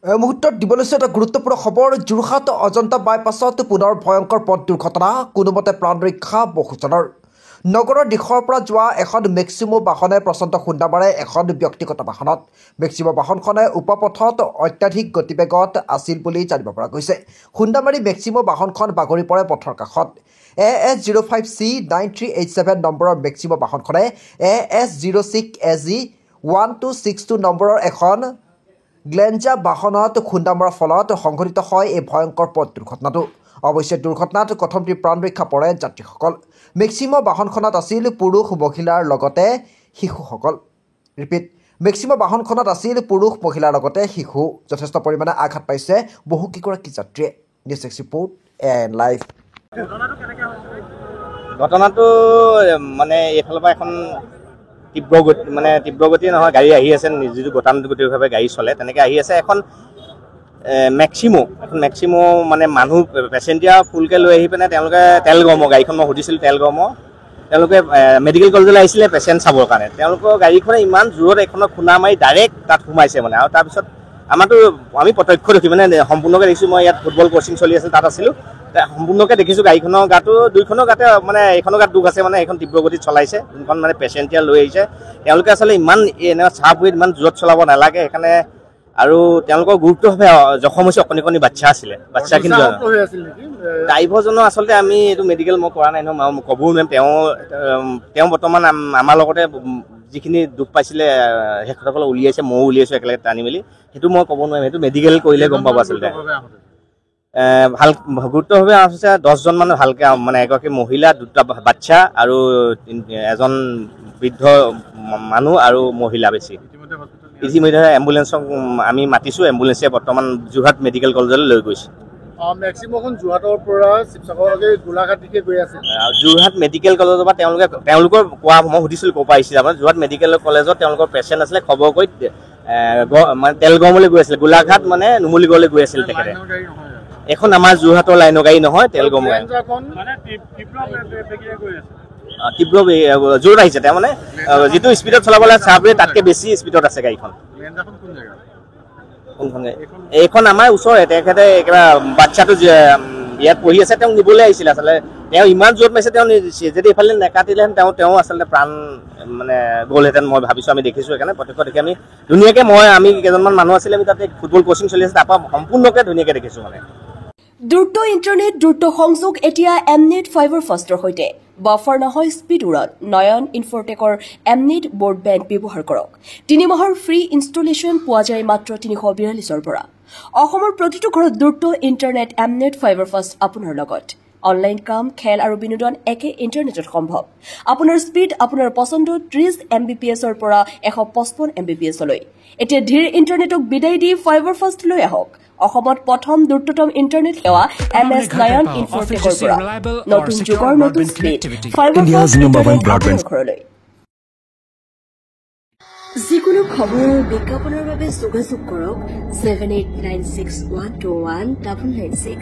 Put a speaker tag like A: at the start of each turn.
A: মুহূৰ্তত দিবলৈ এটা গুৰুত্বপূৰ্ণ খবৰ যোৰহাট অজন্তা বাইপাছত পুনৰ ভয়ংকৰ পথ দুৰ্ঘটনা কোনোমতে প্ৰাণ ৰক্ষা বহুজনৰ নগৰৰ দিশৰ পৰা যোৱা এখন মেক্সিমো বাহনে প্ৰচণ্ড খুন্দা মাৰে এখন ব্যক্তিগত বাহনত মেক্সিমো বাহনখনে উপপথত অত্যাধিক গতিবেগত আছিল বুলি জানিব পৰা গৈছে খুন্দা মাৰি মেক্সিমো বাহনখন বাগৰি পৰে পথৰ কাষত AS05C9387 নম্বৰৰ মেক্সিমো বাহনখনে AS06AG1262 নম্বৰৰ এখন গ্লেঞ্জা বাহনত খুন্দা মৰাৰ ফলত সংঘটিত হয় এই ভয়ংকৰ পথ দুৰ্ঘটনাটো অৱশ্যে দুৰ্ঘটনাত কথমটি প্ৰাণ ৰক্ষা পৰে যাত্ৰীসকল মেক্সিমো বাহনখনত আছিল পুৰুষ মহিলাৰ লগতে শিশুসকল ৰিপিট মেক্সিমো বাহনখনত আছিল পুৰুষ মহিলাৰ লগতে শিশু যথেষ্ট পৰিমাণে আঘাত পাইছে বহুকেইগৰাকী যাত্ৰীয়ে নিউজ ৰিপৰ্ট এন লাইভ
B: ঘটনাটো মানে এইফালৰ পৰা এখন তীব্ৰগতি নহয় গাড়ী আহি আছে যিটো গতানুগতিকভাৱে গাড়ী চলে তেনেকৈ আহি আছে এখন মেক্সিমো মানে মানুহ পেচেঞ্জাৰ ফুলকৈ লৈ আহি পিনে তেওঁলোকে তেলগম গাড়ীখন মই সুধিছিলোঁ তেলগম তেওঁলোকে মেডিকেল কলেজলৈ আহিছিলে পেচেণ্ট চাবৰ কাৰণে তেওঁলোকৰ গাড়ীখনে ইমান জোৰত এখনত খুন্দা মাৰি ডাইৰেক্ট তাত সোমাইছে মানে আৰু তাৰপিছত আমি প্ৰত্যক্ষ দেখি মানে সম্পূৰ্ণকৈ দেখিছোঁ মই ইয়াত ফুটবল কোচিং চলি আছিল তাত আছিলোঁ সম্পূৰ্ণকৈ দেখিছোঁ গাড়ীখনৰ গাটো দুইখনৰ গাতে মানে এইখনৰ গাত দুখ আছে মানে এইখন তীব্ৰগতিত চলাইছে যোনখন মানে পেচেঞ্জাৰ লৈ আহিছে তেওঁলোকে আচলতে ইমান এনেকুৱা চাহপুৰিত ইমান জোৰত চলাব নালাগে সেইকাৰণে আৰু তেওঁলোকৰ গুৰুত্বভাৱে জখম হৈছে অকণি বাচ্চা আছিলে বাচ্চাখিনি ড্ৰাইভাৰজনৰ আচলতে আমি এইটো মেডিকেল মই কৰা নাই নহয় মই ক'বও নোৱাৰিম তেওঁ বৰ্তমান আমাৰ লগতে যিখিনি দুখ পাইছিলে সেইসকলক উলিয়াইছে ময়ো উলিয়াইছোঁ একেলগে টানি মেলি সেইটো মই ক'ব নোৱাৰিম সেইটো মেডিকেল কৰিলে গম পাব আচলতে ভাল গুৰুত্বভাৱে আছে 10জন মানে ভালকৈ মানে এগৰাকী মহিলা দুটা বাচ্চা আৰু এজন বৃদ্ধ মানুহ আৰু মহিলা বেছি ইতিমধ্যে এম্বুলেঞ্চক আমি মাতিছোঁ এম্বুলেঞ্চে বৰ্তমান যোৰহাট মেডিকেল কলেজলৈ লৈ গৈছে
C: মেক্সিমোখন যোৰহাটৰ পৰা শিৱসাগৰলৈকে গোলাঘাট দিশে গৈ আছে
B: যোৰহাট মেডিকেল কলেজৰ পৰা তেওঁলোকৰ কোৱা মই সুধিছিলোঁ ক'ৰ পৰা আহিছিলে আপোনাৰ যোৰহাট মেডিকেল কলেজত তেওঁলোকৰ পেচেণ্ট আছিলে খবৰ কৰি মানে তেলগমলৈ গৈ আছিলে গোলাঘাট মানে নুমলীগড়লৈ গৈ আছিল তেখেতে এখন আমাৰ যোৰহাটৰ লাইনৰ গাড়ী নহয় তেলগম তীব্ৰ জোৰত আহিছে তেওঁ মানে যিটো স্পীডত চলাব লাগে চাহপুৰে তাতকৈ বেছি স্পীডত আছে গাড়ীখন কোনখন এইখন আমাৰ ওচৰতে তেখেতে একেবাৰে বাচ্চাটো ইয়াত পঢ়ি আছে তেওঁক নিবলৈ আহিছিলে আচলতে তেওঁ ইমান জোৰত মাৰিছে তেওঁ যদি এইফালে নেকাটিলেহেঁতেন তেওঁ আচলতে প্ৰাণ মানে গ'লহেঁতেন মই ভাবিছোঁ আমি দেখিছোঁ সেইকাৰণে প্ৰত্যক্ষ দেখি আমি ধুনীয়াকৈ আমি কেইজনমান মানুহ আছিলে আমি তাতে ফুটবল কোচিং চলি আছে তাৰপৰা সম্পূৰ্ণকৈ ধুনীয়াকৈ দেখিছোঁ মানে
D: দ্ৰুত ইণ্টাৰনেট দ্ৰুত সংযোগ এতিয়া এমনেট ফাইবাৰ ফাষ্টৰ সৈতে বাফাৰ নহয় স্পীড উড়াত নয়ন ইনফৰটেকৰ এমনেট ব্ৰডবেণ্ড ব্যৱহাৰ কৰক 3 মাহৰ ফ্ৰী ইনষ্টলেশ্যন পোৱা যায় মাত্ৰ 342ৰ পৰা অসমৰ প্ৰতিটো ঘৰত দ্ৰুত ইণ্টাৰনেট এমনেট ফাইবাৰ ফাষ্ট আপোনাৰ লগত অনলাইন কাম খেল আৰু বিনোদন একে ইণ্টাৰনেটত সম্ভৱ আপোনাৰ স্পীড আপোনাৰ পছন্দ 30 Mbps-ৰ পৰা 155 Mbps লৈ এতিয়া ধীৰ ইণ্টাৰনেটক বিদায় দি ফাইবাৰ ফাষ্ট লৈ আহক অসমত প্ৰথম দ্ৰুততম ইণ্টাৰনেট সেৱা MS নয়ন ইনফৰটেকৰ পৰা নতুন যুগৰ নতুন স্পীড ফাইবাৰ ফাষ্ট ঘৰলৈ যিকোনো খবৰ বিজ্ঞাপনৰ বাবে যোগাযোগ কৰক 7896121996